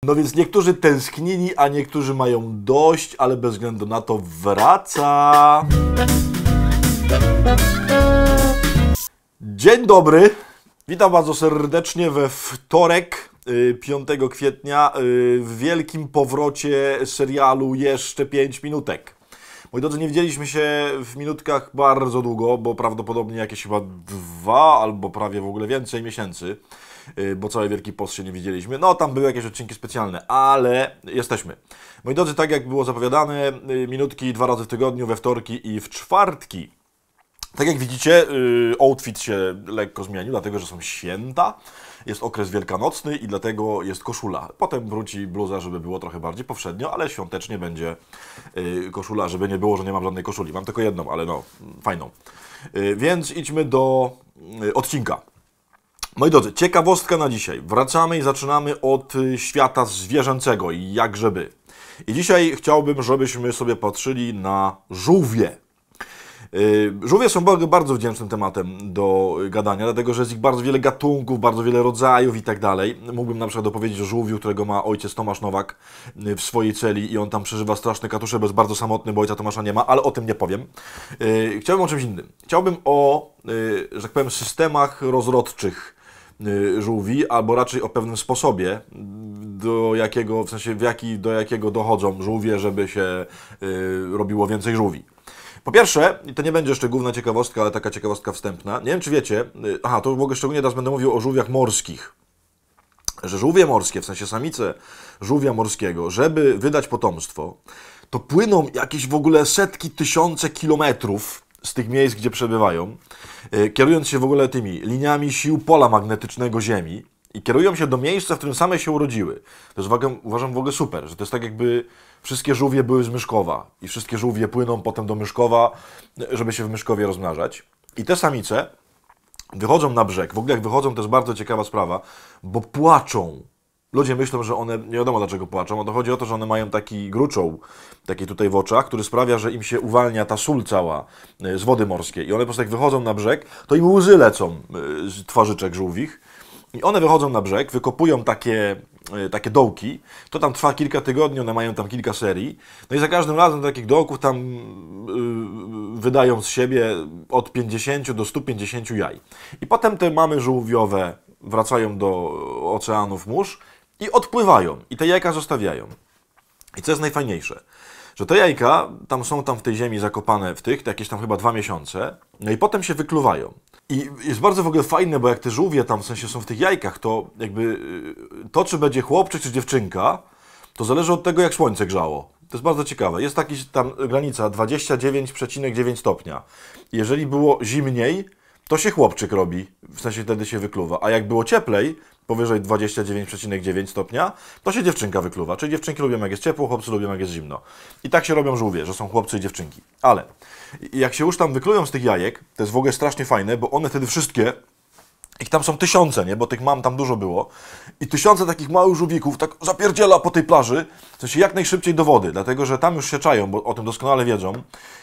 No więc niektórzy tęsknili, a niektórzy mają dość, ale bez względu na to wraca. Dzień dobry, witam bardzo serdecznie we wtorek 5 kwietnia w wielkim powrocie serialu Jeszcze 5 minutek. Moi drodzy, nie widzieliśmy się w minutkach bardzo długo, bo prawdopodobnie jakieś chyba 2 albo prawie w ogóle więcej miesięcy, bo cały Wielki Post się nie widzieliśmy. No, tam były jakieś odcinki specjalne, ale jesteśmy. Moi drodzy, tak jak było zapowiadane, minutki 2 razy w tygodniu, we wtorki i w czwartki. Tak jak widzicie, outfit się lekko zmienił, dlatego że są święta, jest okres wielkanocny i dlatego jest koszula. Potem wróci bluza, żeby było trochę bardziej powszednio, ale świątecznie będzie koszula, żeby nie było, że nie mam żadnej koszuli. Mam tylko jedną, ale no, fajną. Więc idźmy do odcinka. Moi drodzy, ciekawostka na dzisiaj. Wracamy i zaczynamy od świata zwierzęcego i jak żeby. I dzisiaj chciałbym, żebyśmy sobie patrzyli na żółwie. Żółwie są bardzo wdzięcznym tematem do gadania, dlatego że jest ich bardzo wiele gatunków, bardzo wiele rodzajów i tak dalej. Mógłbym na przykład opowiedzieć o żółwiu, którego ma ojciec Tomasz Nowak w swojej celi i on tam przeżywa straszne katusze, bo jest bardzo samotny, bo ojca Tomasza nie ma, ale o tym nie powiem. Chciałbym o czymś innym. Chciałbym o, że tak powiem, systemach rozrodczych żółwi, albo raczej o pewnym sposobie, do jakiego, w sensie do jakiego dochodzą żółwie, żeby się robiło więcej żółwi. Po pierwsze, i to nie będzie jeszcze główna ciekawostka, ale taka ciekawostka wstępna. Nie wiem, czy wiecie, to w ogóle szczególnie teraz będę mówił o żółwiach morskich. Że żółwie morskie, w sensie samice żółwia morskiego, żeby wydać potomstwo, to płyną jakieś w ogóle setki, tysiące kilometrów z tych miejsc, gdzie przebywają, kierując się w ogóle tymi liniami sił pola magnetycznego Ziemi i kierują się do miejsca, w którym same się urodziły. To jest, uważam, w ogóle super, że to jest tak, jakby wszystkie żółwie były z Myszkowa i wszystkie żółwie płyną potem do Myszkowa, żeby się w Myszkowie rozmnażać. I te samice wychodzą na brzeg. W ogóle jak wychodzą, to jest bardzo ciekawa sprawa, bo płaczą. Ludzie myślą, że one, nie wiadomo dlaczego płaczą, a to chodzi o to, że one mają taki gruczoł, taki tutaj w oczach, który sprawia, że im się uwalnia ta sól cała z wody morskiej. I one po prostu jak wychodzą na brzeg, to im łzy lecą z twarzyczek żółwich. I one wychodzą na brzeg, wykopują takie dołki, to tam trwa kilka tygodni, one mają tam kilka serii, no i za każdym razem do takich dołków tam wydają z siebie od 50 do 150 jaj. I potem te mamy żółwiowe wracają do oceanów mórz i odpływają, i te jajka zostawiają. I co jest najfajniejsze, że te jajka są tam w tej ziemi zakopane jakieś tam chyba 2 miesiące, no i potem się wykluwają. I jest bardzo w ogóle fajne, bo jak te żółwie tam w sensie są w tych jajkach, to jakby to, czy będzie chłopczyk, czy dziewczynka, to zależy od tego, jak słońce grzało. To jest bardzo ciekawe. Jest taka tam granica 29,9 stopnia. Jeżeli było zimniej, to się chłopczyk robi, w sensie wtedy się wykluwa. A jak było cieplej, powyżej 29,9 stopnia, to się dziewczynka wykluwa. Czyli dziewczynki lubią, jak jest ciepło, chłopcy lubią, jak jest zimno. I tak się robią żółwie, że są chłopcy i dziewczynki. Ale jak się już tam wyklują z tych jajek, to jest w ogóle strasznie fajne, bo one wtedy wszystkie, ich tam są tysiące, nie? Bo tych mam tam dużo było. I tysiące takich małych żółwików tak zapierdziela po tej plaży, w sensie jak najszybciej do wody, dlatego że tam już się czają, bo o tym doskonale wiedzą,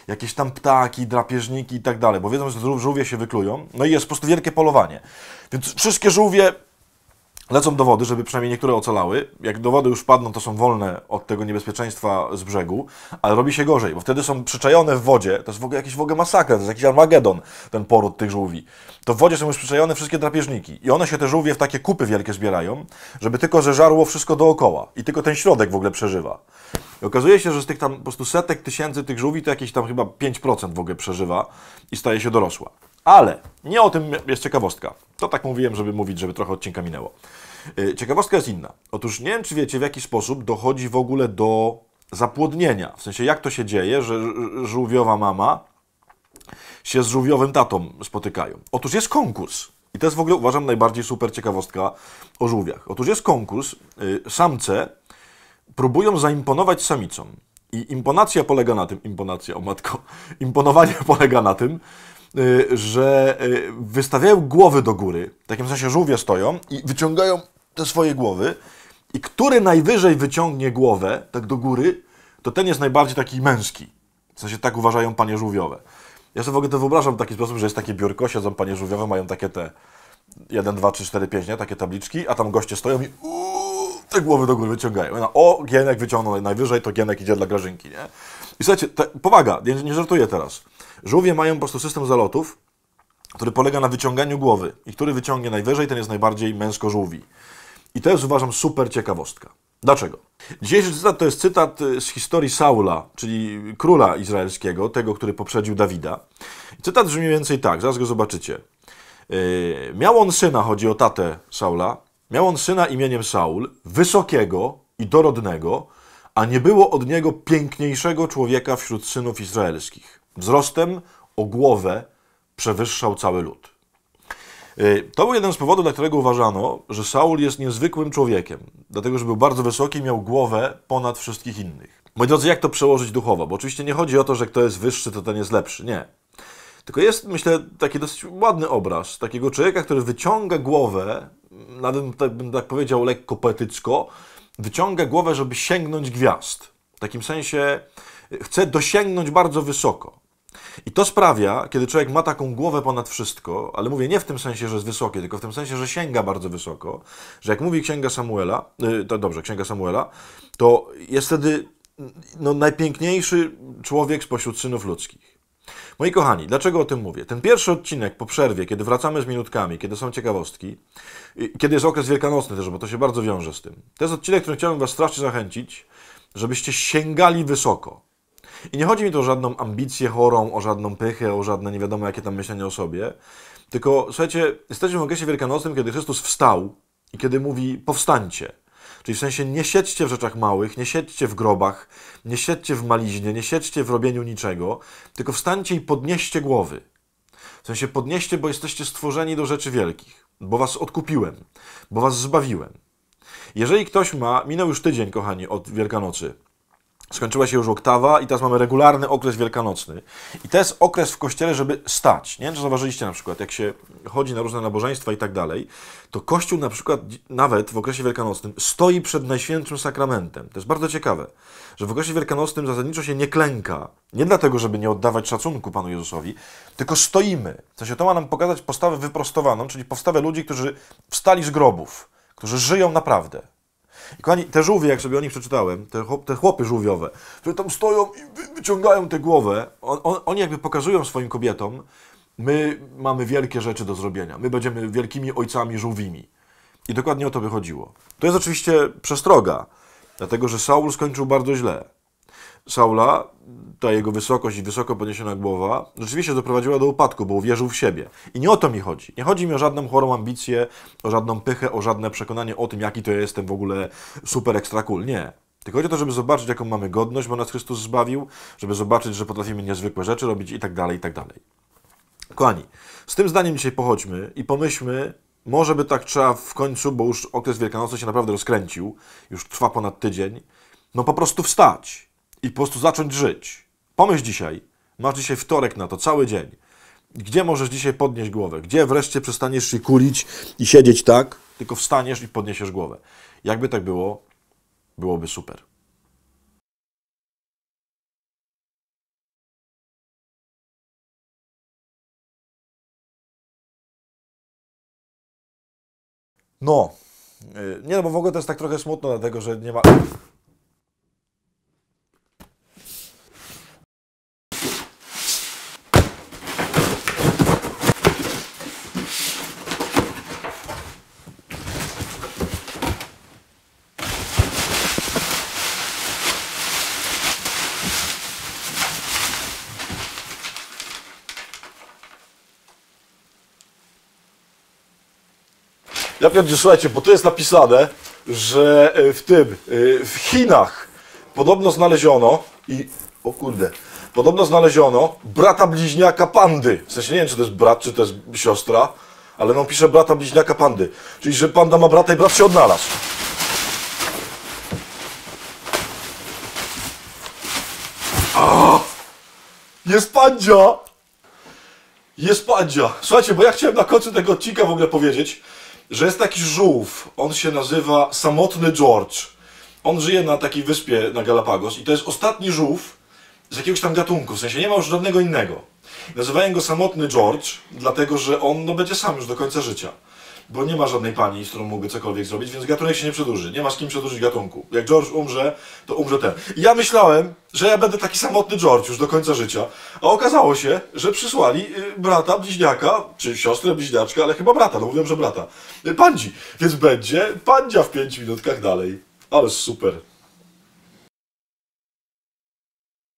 jakieś tam ptaki, drapieżniki i tak dalej, bo wiedzą, że żółwie się wyklują, no i jest po prostu wielkie polowanie. Więc wszystkie żółwie lecą do wody, żeby przynajmniej niektóre ocalały. Jak do wody już padną, to są wolne od tego niebezpieczeństwa z brzegu, ale robi się gorzej, bo wtedy są przyczajone w wodzie. To jest w ogóle jakiś masakra, to jest jakiś Armagedon, ten poród tych żółwi. To w wodzie są już przyczajone wszystkie drapieżniki i one się te żółwie w takie kupy wielkie zbierają, żeby tylko zeżarło wszystko dookoła i tylko ten środek w ogóle przeżywa. I okazuje się, że z tych tam po prostu setek tysięcy tych żółwi to jakieś tam chyba 5% w ogóle przeżywa i staje się dorosła. Ale nie o tym jest ciekawostka. To tak mówiłem, żeby mówić, żeby trochę odcinka minęło. Ciekawostka jest inna. Otóż nie wiem, czy wiecie, w jaki sposób dochodzi w ogóle do zapłodnienia. W sensie, jak to się dzieje, że żółwiowa mama się z żółwiowym tatą spotykają. Otóż jest konkurs. I to jest w ogóle, uważam, najbardziej super ciekawostka o żółwiach. Otóż jest konkurs. Samce próbują zaimponować samicom. I imponacja polega na tym, imponowanie polega na tym, że wystawiają głowy do góry, w takim sensie żółwie stoją i wyciągają te swoje głowy i który najwyżej wyciągnie głowę tak do góry, to ten jest najbardziej taki męski. W sensie tak uważają panie żółwiowe. Ja sobie w ogóle to wyobrażam w taki sposób, że jest takie biurko, siedzą panie żółwiowe, mają takie te 1, 2, 3, 4, 5, nie? Takie tabliczki, a tam goście stoją i te głowy do góry wyciągają. No, o, Gienek wyciągnął najwyżej, to Gienek idzie dla Grażynki, nie? I słuchajcie, powaga, nie żartuję teraz. Żółwie mają po prostu system zalotów, który polega na wyciąganiu głowy. I który wyciągnie najwyżej, ten jest najbardziej męsko-żółwi. I to jest, uważam, super ciekawostka. Dlaczego? Dzisiejszy cytat to jest cytat z historii Saula, czyli króla izraelskiego, tego, który poprzedził Dawida. Cytat brzmi mniej więcej tak, zaraz go zobaczycie. Miał on syna, chodzi o tatę Saula, miał on syna imieniem Saul, wysokiego i dorodnego, a nie było od niego piękniejszego człowieka wśród synów izraelskich. Wzrostem o głowę przewyższał cały lud. To był jeden z powodów, dla którego uważano, że Saul jest niezwykłym człowiekiem, dlatego że był bardzo wysoki i miał głowę ponad wszystkich innych. Moi drodzy, jak to przełożyć duchowo? Bo oczywiście nie chodzi o to, że kto jest wyższy, to ten jest lepszy. Nie. Tylko jest, myślę, taki dosyć ładny obraz takiego człowieka, który wyciąga głowę, nawet bym tak powiedział lekko poetycko, wyciąga głowę, żeby sięgnąć gwiazd. W takim sensie chce dosięgnąć bardzo wysoko. I to sprawia, kiedy człowiek ma taką głowę ponad wszystko, ale mówię nie w tym sensie, że jest wysoki, tylko w tym sensie, że sięga bardzo wysoko, że jak mówi Księga Samuela, Księga Samuela, to jest wtedy najpiękniejszy człowiek spośród synów ludzkich. Moi kochani, dlaczego o tym mówię? Ten pierwszy odcinek po przerwie, kiedy wracamy z minutkami, kiedy są ciekawostki, kiedy jest okres wielkanocny też, bo to się bardzo wiąże z tym. To jest odcinek, który chciałbym was strasznie zachęcić, żebyście sięgali wysoko. I nie chodzi mi tu o żadną ambicję chorą, o żadną pychę, o żadne nie wiadomo jakie tam myślenie o sobie, tylko słuchajcie, jesteśmy w okresie wielkanocnym, kiedy Chrystus wstał i kiedy mówi powstańcie. Czyli w sensie nie siedźcie w rzeczach małych, nie siedźcie w grobach, nie siedźcie w maliźnie, nie siedźcie w robieniu niczego, tylko wstańcie i podnieście głowy. W sensie podnieście, bo jesteście stworzeni do rzeczy wielkich, bo was odkupiłem, bo was zbawiłem. Jeżeli ktoś minął już tydzień, kochani, od Wielkanocy, skończyła się już oktawa i teraz mamy regularny okres wielkanocny. I to jest okres w kościele, żeby stać. Nie wiem, czy zauważyliście na przykład, jak się chodzi na różne nabożeństwa i tak dalej, to Kościół na przykład nawet w okresie wielkanocnym stoi przed Najświętszym Sakramentem. To jest bardzo ciekawe, że w okresie wielkanocnym zasadniczo się nie klęka. Nie dlatego, żeby nie oddawać szacunku Panu Jezusowi, tylko stoimy. W sensie to ma nam pokazać postawę wyprostowaną, czyli postawę ludzi, którzy wstali z grobów, którzy żyją naprawdę. I kochani, te żółwie, jak sobie o nich przeczytałem, te chłopy żółwiowe, które tam stoją i wyciągają tę głowę, oni jakby pokazują swoim kobietom, my mamy wielkie rzeczy do zrobienia, my będziemy wielkimi ojcami żółwimi. I dokładnie o to by chodziło. To jest oczywiście przestroga, dlatego że Saul skończył bardzo źle. Saula, ta jego wysokość i wysoko podniesiona głowa, rzeczywiście doprowadziła do upadku, bo uwierzył w siebie. I nie o to mi chodzi. Nie chodzi mi o żadną chorą ambicję, o żadną pychę, o żadne przekonanie o tym, jaki to ja jestem w ogóle super extra cool. Nie. Tylko chodzi o to, żeby zobaczyć, jaką mamy godność, bo nas Chrystus zbawił, żeby zobaczyć, że potrafimy niezwykłe rzeczy robić i tak dalej, i tak dalej. Kochani, z tym zdaniem dzisiaj pochodźmy i pomyślmy, może by tak trzeba w końcu, bo już okres Wielkanocy się naprawdę rozkręcił, już trwa ponad tydzień, no po prostu wstać i po prostu zacząć żyć. Pomyśl dzisiaj, masz dzisiaj wtorek na to, cały dzień. Gdzie możesz dzisiaj podnieść głowę? Gdzie wreszcie przestaniesz się kulić i siedzieć tak, tylko wstaniesz i podniesiesz głowę. Jakby tak było, byłoby super. No, nie no, bo w ogóle to jest tak trochę smutno, dlatego że nie ma... Ja pierdzielę, słuchajcie, bo tu jest napisane, że w Chinach podobno znaleziono podobno znaleziono brata bliźniaka pandy. W sensie nie wiem, czy to jest brat, czy to jest siostra, ale no pisze brata bliźniaka pandy. Czyli, że panda ma brata i brat się odnalazł. Jest pandzia! Jest pandzia! Słuchajcie, bo ja chciałem na końcu tego odcinka w ogóle powiedzieć, że jest taki żółw, on się nazywa Samotny George. On żyje na takiej wyspie na Galapagos i to jest ostatni żółw z jakiegoś tam gatunku, w sensie nie ma już żadnego innego. Nazywają go Samotny George, dlatego że on będzie sam już do końca życia. bo nie ma żadnej pani, z którą mógłby cokolwiek zrobić, więc gatunek się nie przedłuży. Nie ma z kim przedłużyć gatunku. Jak George umrze, to umrze ten. I ja myślałem, że ja będę taki samotny George już do końca życia, a okazało się, że przysłali brata, bliźniaka, czy siostrę bliźniaczka, ale chyba brata, no mówią, że brata, Pandzi. Więc będzie Pandzia w 5 minutkach dalej. Ale super.